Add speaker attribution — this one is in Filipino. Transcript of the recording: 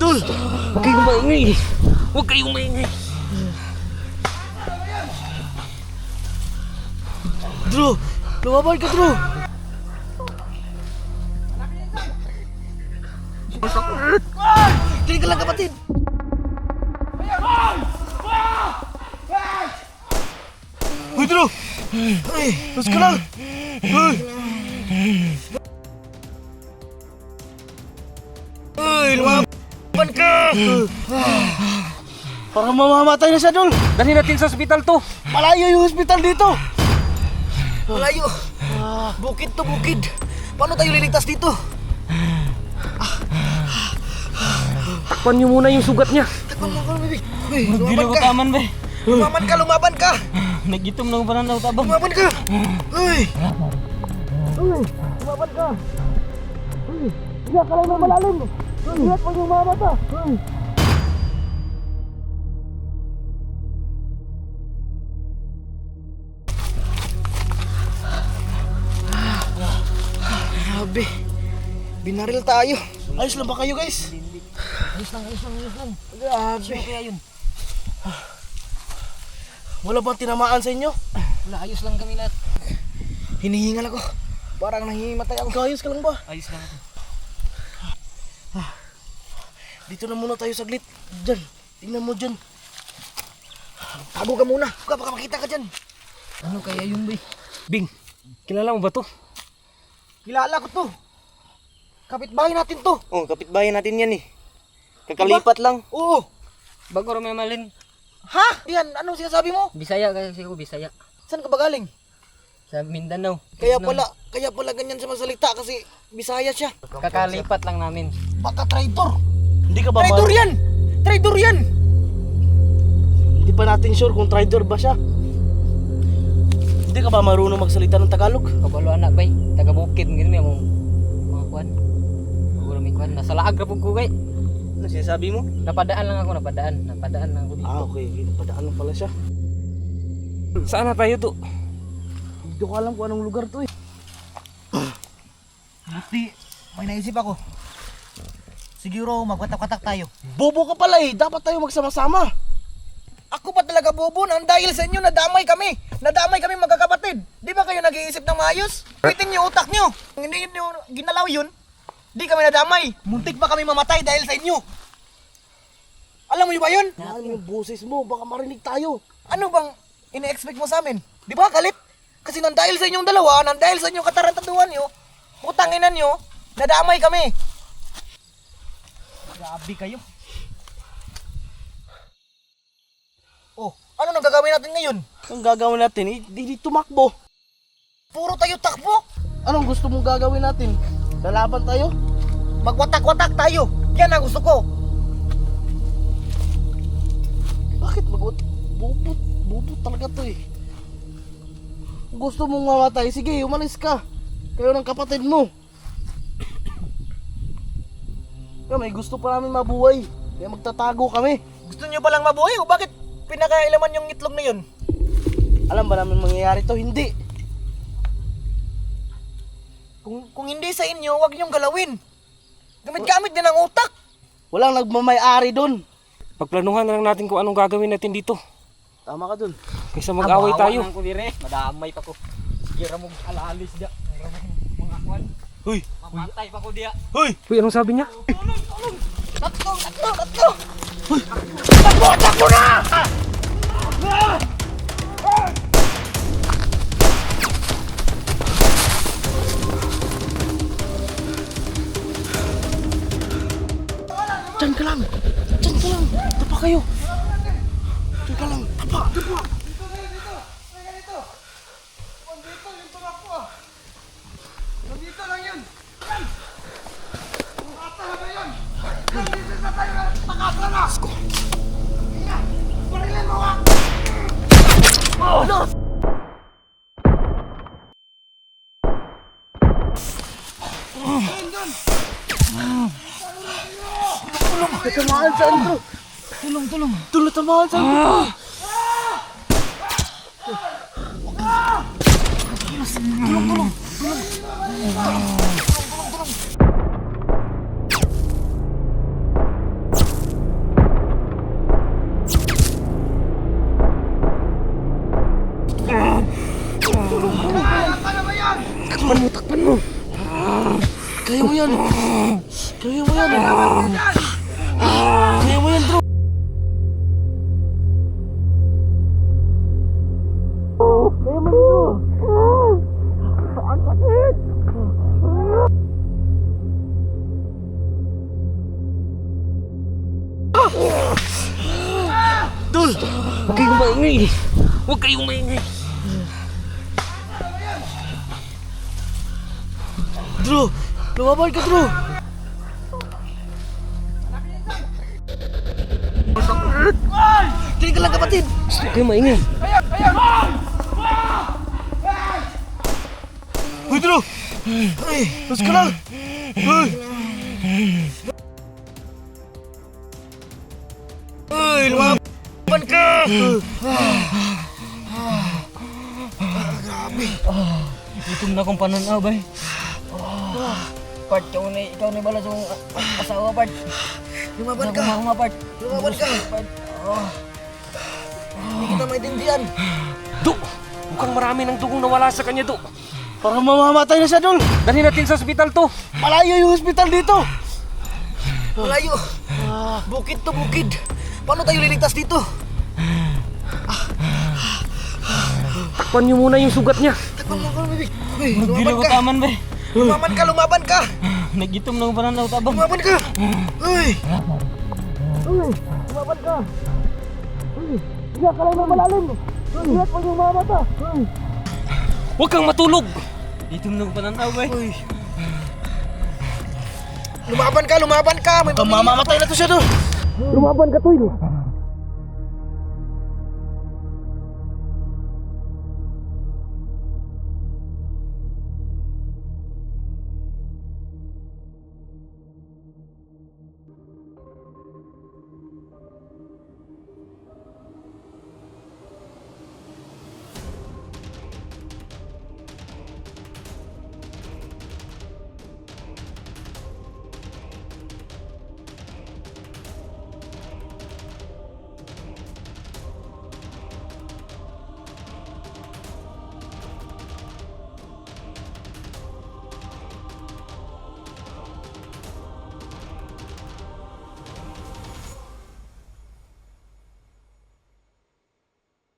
Speaker 1: Dol! Huwag kayong maingay! Huwag kayong maingay! Drew! Lumaban ka, Drew! Kaya ka lang, kapatid! Uy, Drew! Ay, mas ka lang! Uy, lumaban ka! Parang mamamatay na siya, Dol!
Speaker 2: Dali natin sa ospital to.
Speaker 1: Malayo yung hospital dito! Malayo! Bukid to bukid! Paano tayo liligtas dito?
Speaker 2: Takpan niyo muna yung sugat niya.
Speaker 1: Takpan lang ko, baby! Uy,
Speaker 2: Hindi
Speaker 1: lumaban
Speaker 2: na
Speaker 1: ka!
Speaker 2: taman ba?
Speaker 1: Lumaban ka! Lumaban ka!
Speaker 2: Nagitom ng pananaw tabang.
Speaker 1: Lumaban ka! Uy! Uy! Lumaban ka! Uy! Iyak ka lang ng malalim! Iyak pag yung mamata! Uy! Grabe! Binaril tayo! Ayos lang ba kayo, guys?
Speaker 2: Ayos lang.
Speaker 1: Grabe!
Speaker 2: Sino kaya yun?
Speaker 1: Wala bang tinamaan sa inyo?
Speaker 2: Wala, ayos lang kami lahat.
Speaker 1: Hinihingal ako. Parang nahihimatay ako. Ayos ka lang ba?
Speaker 2: Ayos lang ako.
Speaker 1: Dito na muna tayo saglit. Diyan. Tingnan mo dyan. Tago ka muna. Baka makita ka dyan.
Speaker 2: Ano kaya yun, Bay? Bing, kilala mo ba to?
Speaker 1: Kilala ko to. Kapitbahay natin to.
Speaker 2: Oh, kapitbahay natin yan eh. Kakalipat lang.
Speaker 1: Oo.
Speaker 2: Bago rin malin.
Speaker 1: Ha? Yan, anong sinasabi mo?
Speaker 2: Bisaya kasi ko, Bisaya.
Speaker 1: Saan ka ba galing?
Speaker 2: Sa Mindanao.
Speaker 1: Kaya pala ganyan siya magsalita kasi Bisaya siya.
Speaker 2: Kakalipat lang namin.
Speaker 1: Baka traitor. Hindi ka ba traitor yan! Traitor yan! Hindi pa natin sure kung traitor ba siya. Hindi ka ba marunong magsalita ng Tagalog?
Speaker 2: Kabalo anak, Bay. Taga-bukid. Ganyan mo mga kuwan. Bago namin kuwan. Nasa laag na po ko, kay.
Speaker 1: Ano sinasabi mo?
Speaker 2: Napadaan lang ako, napadaan lang ako dito.
Speaker 1: Okay. Padaan lang pala siya.
Speaker 2: Saan na tayo to?
Speaker 1: Hindi ko alam kung anong lugar to eh. Hindi, may naisip ako. Siguro magwatak-watak tayo. Bobo ka pala eh, dapat tayo magsama-sama. Ako pa talaga bobo nang dahil sa inyo nadamay kami. Nadamay kami magkakapatid. Di ba kayo nag-iisip ng maayos? Pitin niyo utak niyo. Kung hindi niyo ginalaw yun, di kami nadamay. Muntik pa kami mamatay dahil sa inyo. Alam mo yun ba yun? Ano yung boses mo? Baka marinig tayo. Ano bang ine-expect mo sa amin? Di ba galit? Kasi nang dahil sa inyong dalawa, nang dahil sa inyong katarantaduhan nyo, utanginan nyo, nadamay kami. Grabe kayo. Oh, ano nang gagawin natin ngayon? Ang gagawin natin? Di tumakbo. Puro tayo takbo. Anong gusto mong gagawin natin? Lalaban tayo? Magwatak-watak tayo. Yan ang gusto ko. Bakit magwatak? Bubot talaga to eh. Gusto mong mamatay? Sige, umalis ka. Kayo ng kapatid mo. May gusto pa namin mabuhay. Kaya magtatago kami. Gusto nyo palang mabuhay o bakit pinakailaman yung itlog na yun? Alam ba namin mangyayari to? Hindi. Kung hindi sa inyo, huwag nyong galawin. Gamit-gamit din ang utak. Walang nagmamay-ari doon.
Speaker 2: Pagplanuhan na lang natin kung anong gagawin natin dito.
Speaker 1: Tama ka doon.
Speaker 2: Kaysa mag-away tayo.
Speaker 3: Madamay pa ko. Sige ra mo alalis dia. Mga kwan.
Speaker 1: Hoy!
Speaker 3: Mamatay pa ko dia.
Speaker 1: Hoy!
Speaker 2: Uy, anong sabi niya?
Speaker 1: Tatlo! Hoy! Takbo na! Diyan ka lang! Tapa kayo! Diyan ka lang! Tapa! Nandito lang yun! Bata na ba yun? Nandito na tayo na! Takasra na! Barilin mo ka! Ano? Tulong! Tatamaan sa antro! Tulong! Tatamaan sa antro! Tulong! Kaya mo yan. Kaya mo yan, bro. Kaya mo yan, bro. Ang sakit. Dul!
Speaker 2: Huwag kayong maingay. Huwag kayong maingay.
Speaker 1: Drew! Lumaban ka, Drew! Tinig ka lang, kapatid!
Speaker 2: Huwag kayong maingay.
Speaker 1: Uy, Drew! Ay, tos ka lang! Uy! Uy, lumaban ka!
Speaker 2: Gutom na akong pananaw, bay. Part, ikaw na bala sa asawa, Part.
Speaker 1: Lumaban ka!
Speaker 2: Mga Part.
Speaker 1: Lumaban ka!
Speaker 2: Part.
Speaker 1: Hindi kita maintindihan!
Speaker 3: Do! Mukhang marami ng dugong nawala sa kanya, Do.
Speaker 1: Parang mamamatay na siya, Dol!
Speaker 3: Dalhin natin sa ospital to.
Speaker 1: Malayo yung hospital dito! Malayo! Bukid to bukid! Paano tayo liligtas dito?
Speaker 3: Takpan niyo muna yung sugat niya.
Speaker 1: Takpan mo ko, bibig! Uy,
Speaker 2: Magdila
Speaker 1: lumaban
Speaker 2: ko
Speaker 1: ka!
Speaker 2: taman, bay.
Speaker 1: Lumaban ka! Lumaban ka!
Speaker 2: Nagitom na akong pananaw, tabang.
Speaker 1: Lumaban ka! Uy! Uy! Lumaban ka! Uy! Iyak ka lang ng malalim! Iyak mo yung mga mata! Uy!
Speaker 3: Huwag kang matulog.
Speaker 2: Gitom na akong pananaw, bay.
Speaker 1: Uy! Lumaban ka! Lumaban ka! May mamamatay na to siya doon! Lumaban ka, Toy!